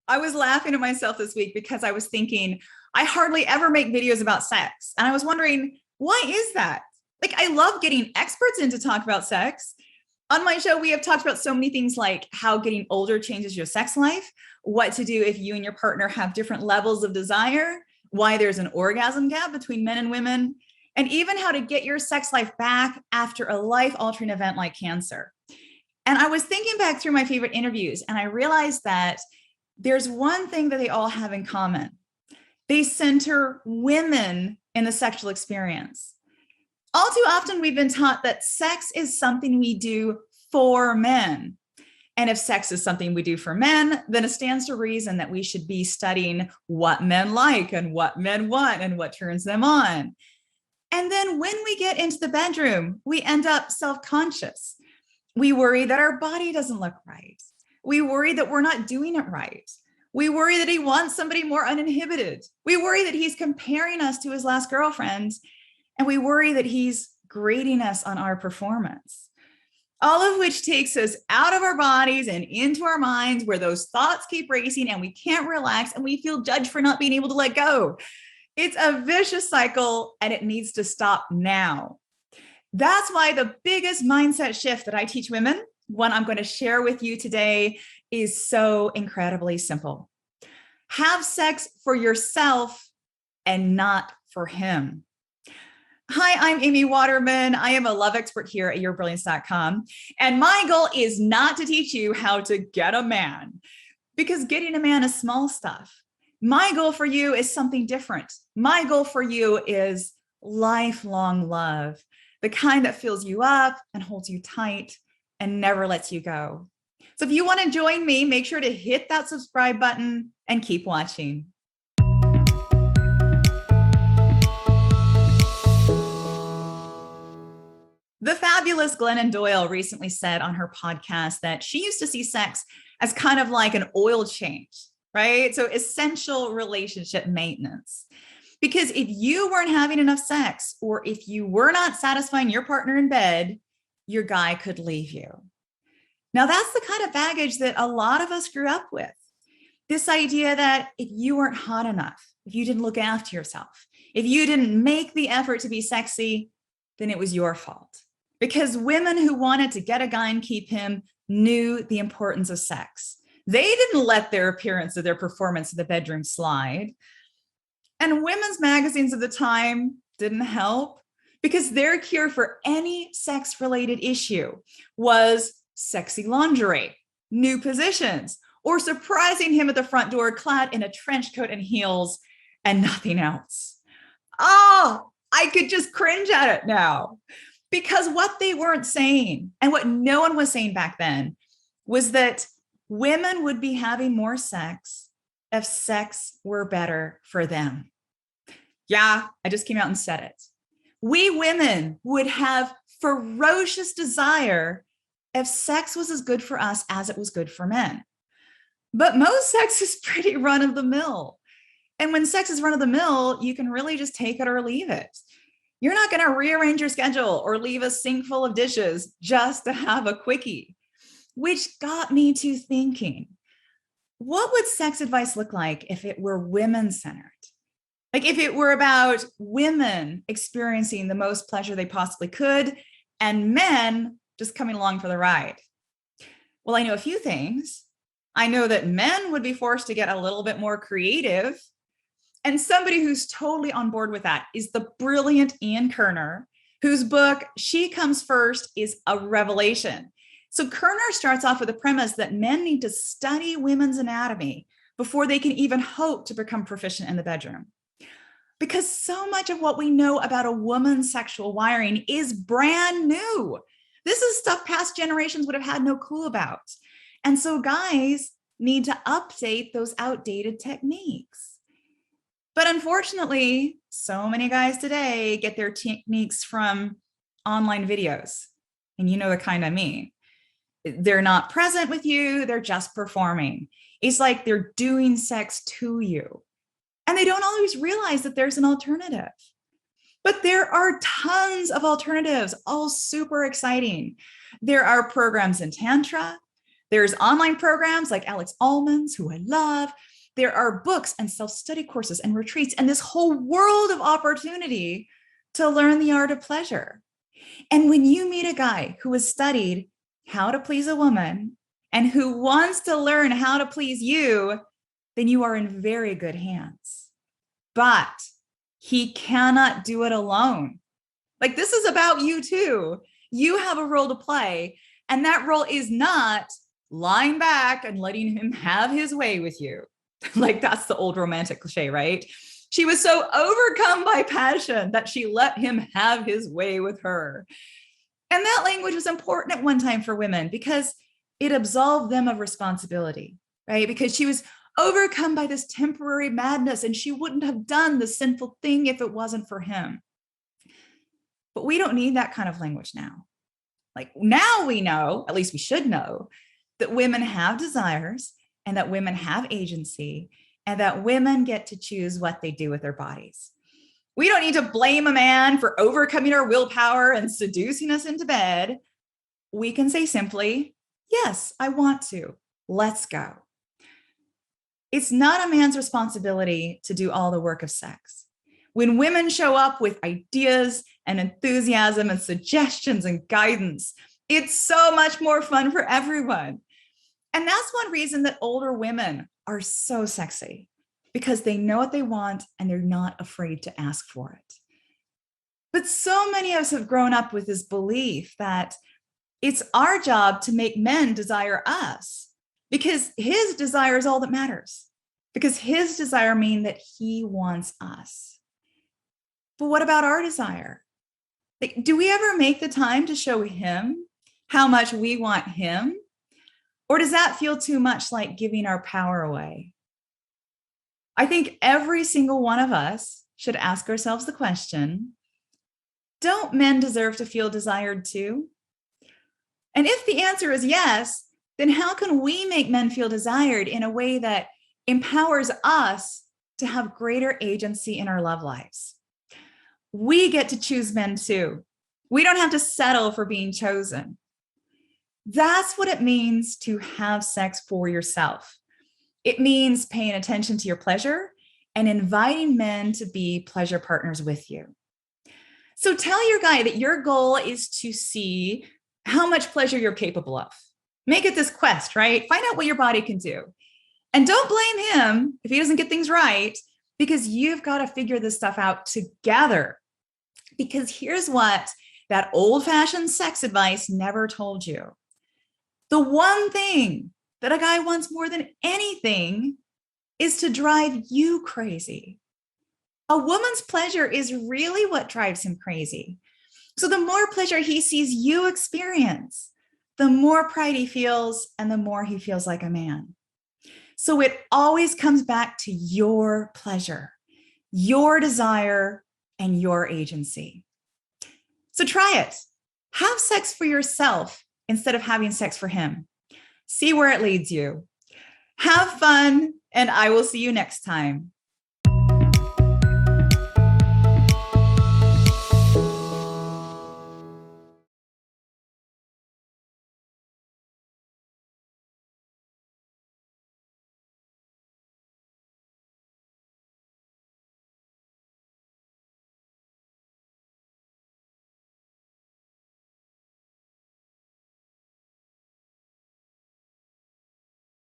I was laughing at myself this week because I was thinking, I hardly ever make videos about sex. And I was wondering, why is that? Like, I love getting experts in to talk about sex. On my show, we have talked about so many things like how getting older changes your sex life, what to do if you and your partner have different levels of desire, why there's an orgasm gap between men and women, and even how to get your sex life back after a life-altering event like cancer. And I was thinking back through my favorite interviews, and I realized that there's one thing that they all have in common. They center women in the sexual experience. All too often, we've been taught that sex is something we do for men. And if sex is something we do for men, then it stands to reason that we should be studying what men like and what men want and what turns them on. And then when we get into the bedroom, we end up self-conscious. We worry that our body doesn't look right. We worry that we're not doing it right. We worry that he wants somebody more uninhibited. We worry that he's comparing us to his last girlfriend. And we worry that he's grading us on our performance. All of which takes us out of our bodies and into our minds where those thoughts keep racing and we can't relax and we feel judged for not being able to let go. It's a vicious cycle and it needs to stop now. That's why the biggest mindset shift that I teach women, one I'm going to share with you today, is so incredibly simple. Have sex for yourself and not for him. Hi, I'm Amy Waterman. I am a love expert here at yourbrilliance.com. And my goal is not to teach you how to get a man, because getting a man is small stuff. My goal for you is something different. My goal for you is lifelong love, the kind that fills you up and holds you tight and never lets you go. So if you want to join me, make sure to hit that subscribe button and keep watching. The fabulous Glennon Doyle recently said on her podcast that she used to see sex as kind of like an oil change, right? So essential relationship maintenance. Because if you weren't having enough sex, or if you were not satisfying your partner in bed, your guy could leave you. Now, that's the kind of baggage that a lot of us grew up with. This idea that if you weren't hot enough, if you didn't look after yourself, if you didn't make the effort to be sexy, then it was your fault. Because women who wanted to get a guy and keep him knew the importance of sex. They didn't let their appearance or their performance in the bedroom slide. And women's magazines of the time didn't help, because their cure for any sex-related issue was sexy lingerie, new positions, or surprising him at the front door clad in a trench coat and heels and nothing else. Oh, I could just cringe at it now. Because what they weren't saying, and what no one was saying back then, was that women would be having more sex if sex were better for them. Yeah, I just came out and said it. We women would have ferocious desire if sex was as good for us as it was good for men. But most sex is pretty run-of-the-mill. And when sex is run-of-the-mill, you can really just take it or leave it. You're not going to rearrange your schedule or leave a sink full of dishes just to have a quickie, which got me to thinking, what would sex advice look like if it were women-centered? Like if it were about women experiencing the most pleasure they possibly could and men just coming along for the ride? Well, I know a few things. I know that men would be forced to get a little bit more creative. And somebody who's totally on board with that is the brilliant Ian Kerner, whose book, She Comes First, is a revelation. So Kerner starts off with the premise that men need to study women's anatomy before they can even hope to become proficient in the bedroom. Because so much of what we know about a woman's sexual wiring is brand new. This is stuff past generations would have had no clue about. And so guys need to update those outdated techniques. But unfortunately, so many guys today get their techniques from online videos. And you know the kind I mean. They're not present with you, they're just performing. It's like they're doing sex to you. And they don't always realize that there's an alternative. But there are tons of alternatives, all super exciting. There are programs in Tantra. There's online programs like Alex Almond's, who I love. There are books and self-study courses and retreats and this whole world of opportunity to learn the art of pleasure. And when you meet a guy who has studied how to please a woman and who wants to learn how to please you, then you are in very good hands. But he cannot do it alone. Like, this is about you too. You have a role to play. And that role is not lying back and letting him have his way with you. Like, that's the old romantic cliche, right? She was so overcome by passion that she let him have his way with her. And that language was important at one time for women because it absolved them of responsibility, right? Because she was overcome by this temporary madness and she wouldn't have done the sinful thing if it wasn't for him. But we don't need that kind of language now. Like, now we know, at least we should know, that women have desires and that women have agency and that women get to choose what they do with their bodies. We don't need to blame a man for overcoming our willpower and seducing us into bed. We can say simply, yes, I want to. Let's go. It's not a man's responsibility to do all the work of sex. When women show up with ideas and enthusiasm and suggestions and guidance, it's so much more fun for everyone. And that's one reason that older women are so sexy, because they know what they want and they're not afraid to ask for it. But so many of us have grown up with this belief that it's our job to make men desire us because his desire is all that matters, because his desire means that he wants us. But what about our desire? Like, do we ever make the time to show him how much we want him? Or does that feel too much like giving our power away? I think every single one of us should ask ourselves the question, don't men deserve to feel desired too? And if the answer is yes, then how can we make men feel desired in a way that empowers us to have greater agency in our love lives? We get to choose men too. We don't have to settle for being chosen. That's what it means to have sex for yourself. It means paying attention to your pleasure and inviting men to be pleasure partners with you. So tell your guy that your goal is to see how much pleasure you're capable of. Make it this quest, right? Find out what your body can do. And don't blame him if he doesn't get things right, because you've got to figure this stuff out together. Because here's what that old-fashioned sex advice never told you. The one thing that a guy wants more than anything is to drive you crazy. A woman's pleasure is really what drives him crazy. So the more pleasure he sees you experience, the more pride he feels and the more he feels like a man. So it always comes back to your pleasure, your desire, and your agency. So try it. Have sex for yourself instead of having sex for him. See where it leads you. Have fun, and I will see you next time.